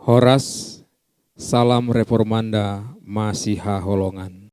Horas, salam reformanda Masiha Holongan.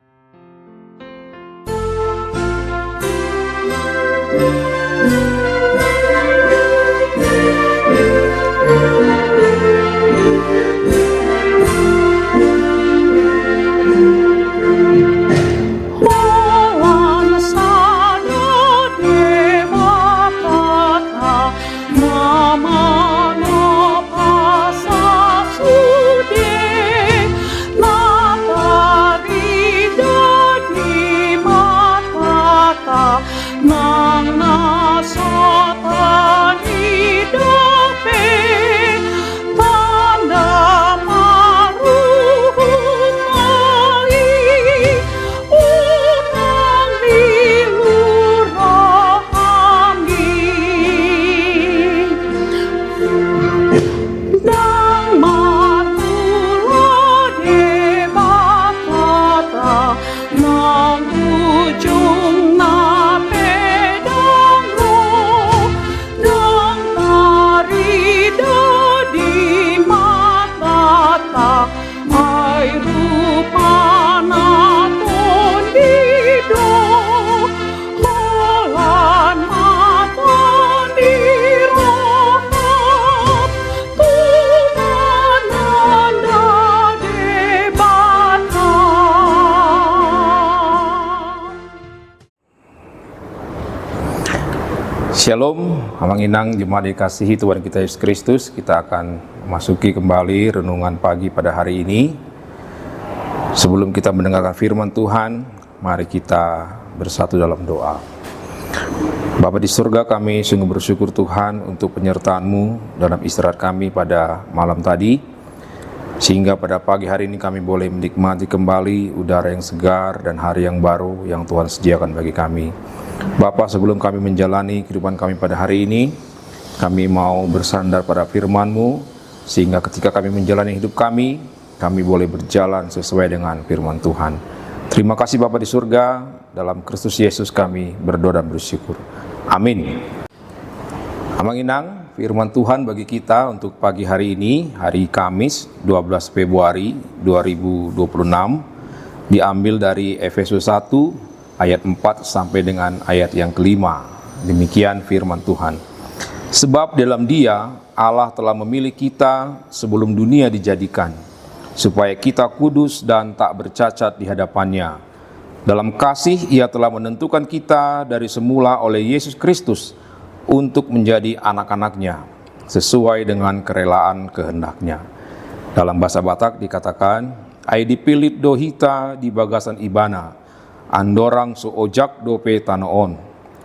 Shalom, Amang Inang, jemaat dikasihi Tuhan kita Yesus Kristus. Kita akan memasuki kembali renungan pagi pada hari ini. Sebelum kita mendengarkan firman Tuhan, mari kita bersatu dalam doa. Bapa di surga, kami sungguh bersyukur Tuhan untuk penyertaan-Mu dalam istirahat kami pada malam tadi, sehingga pada pagi hari ini kami boleh menikmati kembali udara yang segar dan hari yang baru yang Tuhan sediakan bagi kami. Bapa, sebelum kami menjalani kehidupan kami pada hari ini, kami mau bersandar pada firman-Mu, sehingga ketika kami menjalani hidup kami boleh berjalan sesuai dengan firman Tuhan. Terima kasih Bapa di surga, dalam Kristus Yesus kami berdoa dan bersyukur. Amin. Amang Inang, firman Tuhan bagi kita untuk pagi hari ini, hari Kamis 12 Februari 2026, diambil dari Efesus 1, ayat 4 sampai dengan ayat yang kelima. Demikian firman Tuhan. Sebab dalam Dia Allah telah memilih kita sebelum dunia dijadikan, supaya kita kudus dan tak bercacat di hadapan-Nya. Dalam kasih Ia telah menentukan kita dari semula oleh Yesus Kristus untuk menjadi anak-anak-Nya, sesuai dengan kerelaan kehendak-Nya. Dalam bahasa Batak dikatakan, ai dipilit dohita di bagasan ibana, andorang so ojak dope tanoon,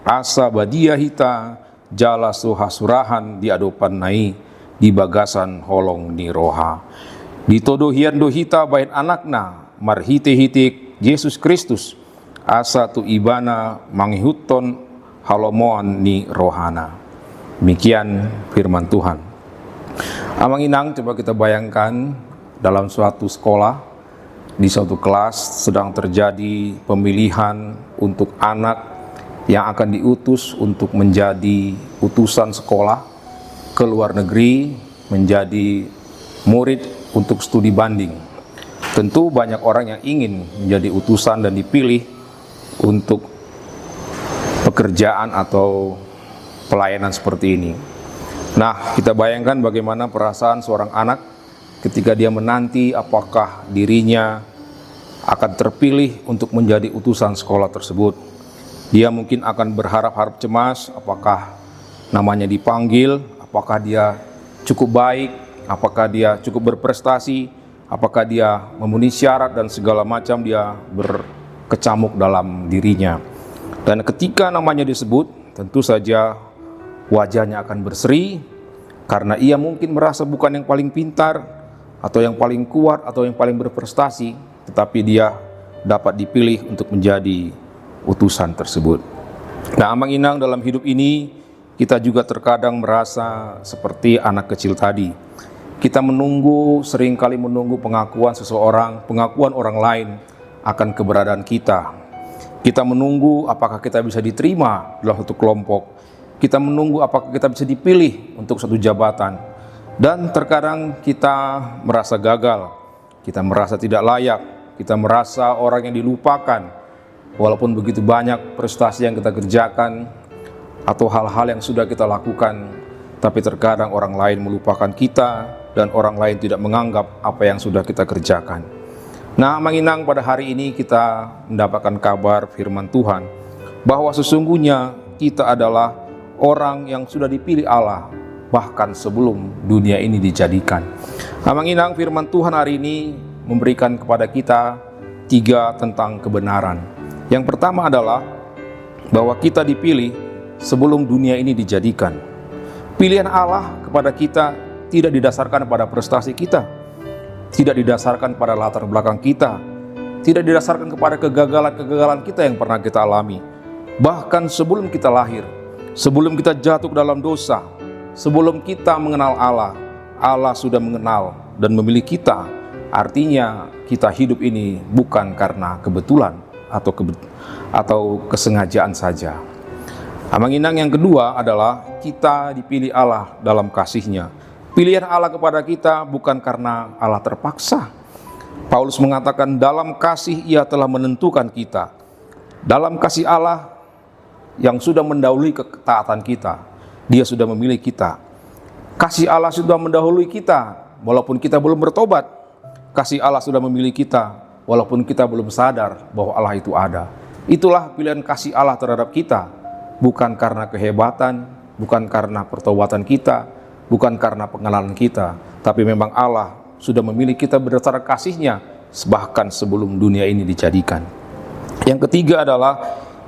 asa badia hita jala so hasurahan di adopan nai di bagasan holong ni roha. Ditodohian dohita bain anakna marhite-hitik Yesus Kristus, asa tu ibana manghihuton halomoan ni rohana. Demikian firman Tuhan. Amang Inang, coba kita bayangkan dalam suatu sekolah, di suatu kelas sedang terjadi pemilihan untuk anak yang akan diutus untuk menjadi utusan sekolah ke luar negeri, menjadi murid untuk studi banding. Tentu banyak orang yang ingin menjadi utusan dan dipilih untuk pekerjaan atau pelayanan seperti ini. Nah, kita bayangkan bagaimana perasaan seorang anak ketika dia menanti apakah dirinya akan terpilih untuk menjadi utusan sekolah tersebut. Dia mungkin akan berharap-harap cemas, apakah namanya dipanggil, apakah dia cukup baik, apakah dia cukup berprestasi, apakah dia memenuhi syarat dan segala macam dia berkecamuk dalam dirinya. Dan ketika namanya disebut, tentu saja wajahnya akan berseri, karena ia mungkin merasa bukan yang paling pintar, atau yang paling kuat, atau yang paling berprestasi, tetapi dia dapat dipilih untuk menjadi utusan tersebut. Nah, Amang Inang, dalam hidup ini kita juga terkadang merasa seperti anak kecil tadi. Kita seringkali menunggu pengakuan seseorang, pengakuan orang lain akan keberadaan kita. Kita menunggu apakah kita bisa diterima dalam satu kelompok. Kita menunggu apakah kita bisa dipilih untuk satu jabatan. Dan terkadang kita merasa gagal, kita merasa tidak layak, kita merasa orang yang dilupakan. Walaupun begitu banyak prestasi yang kita kerjakan atau hal-hal yang sudah kita lakukan, tapi terkadang orang lain melupakan kita dan orang lain tidak menganggap apa yang sudah kita kerjakan. Nah, menginang pada hari ini kita mendapatkan kabar firman Tuhan bahwa sesungguhnya kita adalah orang yang sudah dipilih Allah bahkan sebelum dunia ini dijadikan. Nah, menginang firman Tuhan hari ini memberikan kepada kita 3 tentang kebenaran. Yang pertama adalah bahwa kita dipilih sebelum dunia ini dijadikan. Pilihan Allah kepada kita tidak didasarkan pada prestasi kita, tidak didasarkan pada latar belakang kita, tidak didasarkan kepada kegagalan-kegagalan kita yang pernah kita alami. Bahkan sebelum kita lahir, sebelum kita jatuh ke dalam dosa, sebelum kita mengenal Allah, Allah sudah mengenal dan memilih kita. Artinya kita hidup ini bukan karena kebetulan atau kesengajaan saja. Menginang yang kedua adalah kita dipilih Allah dalam kasih-Nya. Pilihan Allah kepada kita bukan karena Allah terpaksa. Paulus mengatakan dalam kasih Ia telah menentukan kita. Dalam kasih Allah yang sudah mendahului ketaatan kita, Dia sudah memilih kita. Kasih Allah sudah mendahului kita walaupun kita belum bertobat. Kasih Allah sudah memilih kita walaupun kita belum sadar bahwa Allah itu ada. Itulah pilihan kasih Allah terhadap kita. Bukan karena kehebatan, bukan karena pertobatan kita, bukan karena pengenalan kita, tapi memang Allah sudah memilih kita berdasarkan kasih-Nya bahkan sebelum dunia ini dijadikan. Yang ketiga adalah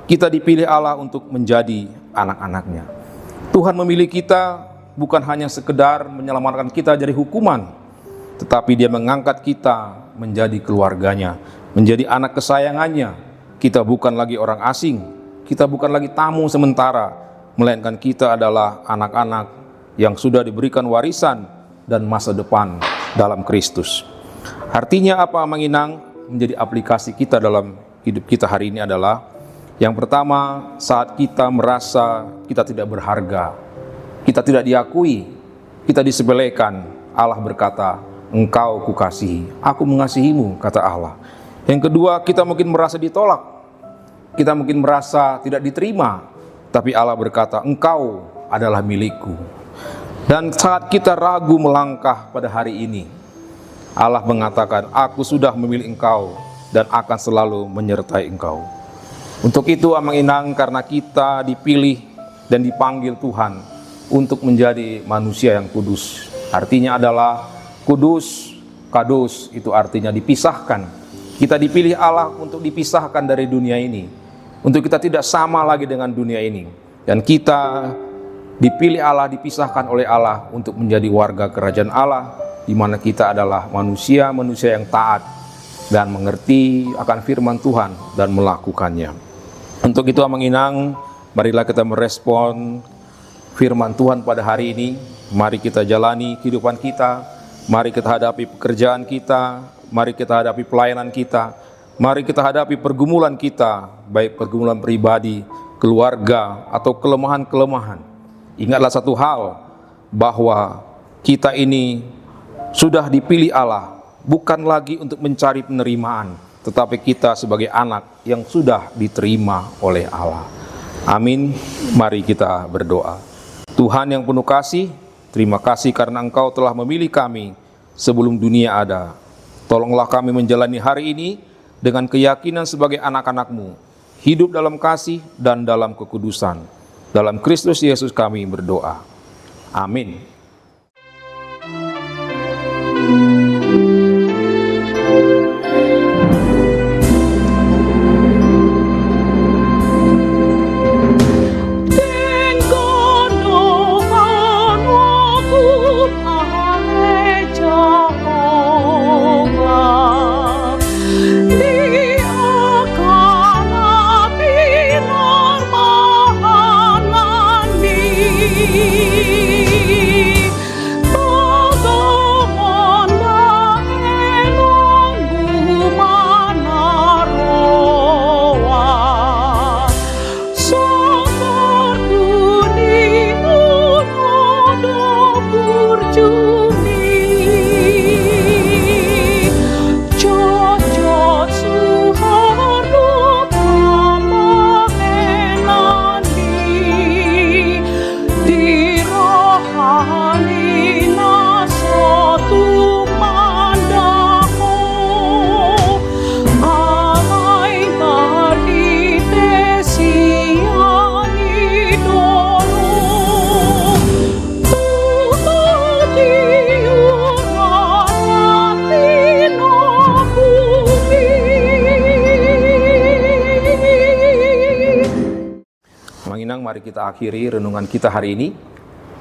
kita dipilih Allah untuk menjadi anak-anak-Nya. Tuhan memilih kita bukan hanya sekedar menyelamatkan kita dari hukuman, tetapi Dia mengangkat kita menjadi keluarga-Nya, menjadi anak kesayangan-Nya. Kita bukan lagi orang asing, kita bukan lagi tamu sementara, melainkan kita adalah anak-anak yang sudah diberikan warisan dan masa depan dalam Kristus. Artinya apa, menginang? Menjadi aplikasi kita dalam hidup kita hari ini adalah yang pertama, saat kita merasa kita tidak berharga, kita tidak diakui, kita disepelekan, Allah berkata, "Engkau kukasihi, aku mengasihimu," kata Allah. Yang kedua, kita mungkin merasa ditolak, kita mungkin merasa tidak diterima, tapi Allah berkata, "Engkau adalah milikku." Dan saat kita ragu melangkah pada hari ini, Allah mengatakan, "Aku sudah memilih engkau dan akan selalu menyertai engkau." Untuk itu, menginang, karena kita dipilih dan dipanggil Tuhan untuk menjadi manusia yang kudus. Artinya adalah kudus, kados, itu artinya dipisahkan. Kita dipilih Allah untuk dipisahkan dari dunia ini, untuk kita tidak sama lagi dengan dunia ini. Dan kita dipilih Allah, dipisahkan oleh Allah untuk menjadi warga kerajaan Allah, di mana kita adalah manusia-manusia yang taat dan mengerti akan firman Tuhan dan melakukannya. Untuk itu, menginang, marilah kita merespon firman Tuhan pada hari ini. Mari kita jalani kehidupan kita, mari kita hadapi pekerjaan kita, mari kita hadapi pelayanan kita, mari kita hadapi pergumulan kita, baik pergumulan pribadi, keluarga, atau kelemahan-kelemahan. Ingatlah satu hal, bahwa kita ini sudah dipilih Allah, bukan lagi untuk mencari penerimaan, tetapi kita sebagai anak yang sudah diterima oleh Allah. Amin. Mari kita berdoa. Tuhan yang penuh kasih, terima kasih karena Engkau telah memilih kami sebelum dunia ada. Tolonglah kami menjalani hari ini dengan keyakinan sebagai anak-anak-Mu, hidup dalam kasih dan dalam kekudusan. Dalam Kristus Yesus kami berdoa. Amin. kita akhiri renungan kita hari ini.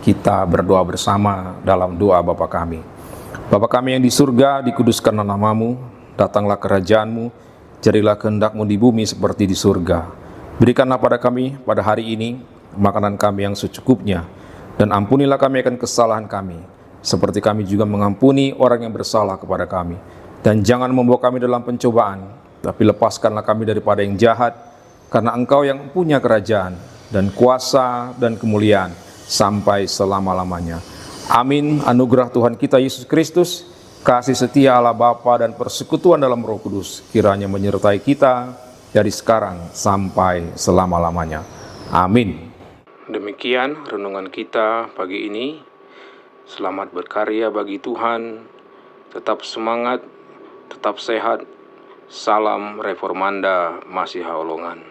Kita berdoa bersama dalam doa Bapa kami. Bapa kami yang di surga, dikuduskanlah namamu, datanglah kerajaanmu, jadilah kehendak-mu di bumi seperti di surga. Berikanlah pada kami pada hari ini makanan kami yang secukupnya, dan ampunilah kami akan kesalahan kami, seperti kami juga mengampuni orang yang bersalah kepada kami. Dan jangan membawa kami dalam pencobaan, tapi lepaskanlah kami daripada yang jahat, karena Engkau yang punya kerajaan, dan kuasa, dan kemuliaan, sampai selama-lamanya. Amin. Anugerah Tuhan kita Yesus Kristus, kasih setia Allah Bapa dan persekutuan dalam Roh Kudus, kiranya menyertai kita dari sekarang sampai selama-lamanya. Amin. Demikian renungan kita pagi ini. Selamat berkarya bagi Tuhan. Tetap semangat, tetap sehat. Salam Reformanda Masiha Holongan.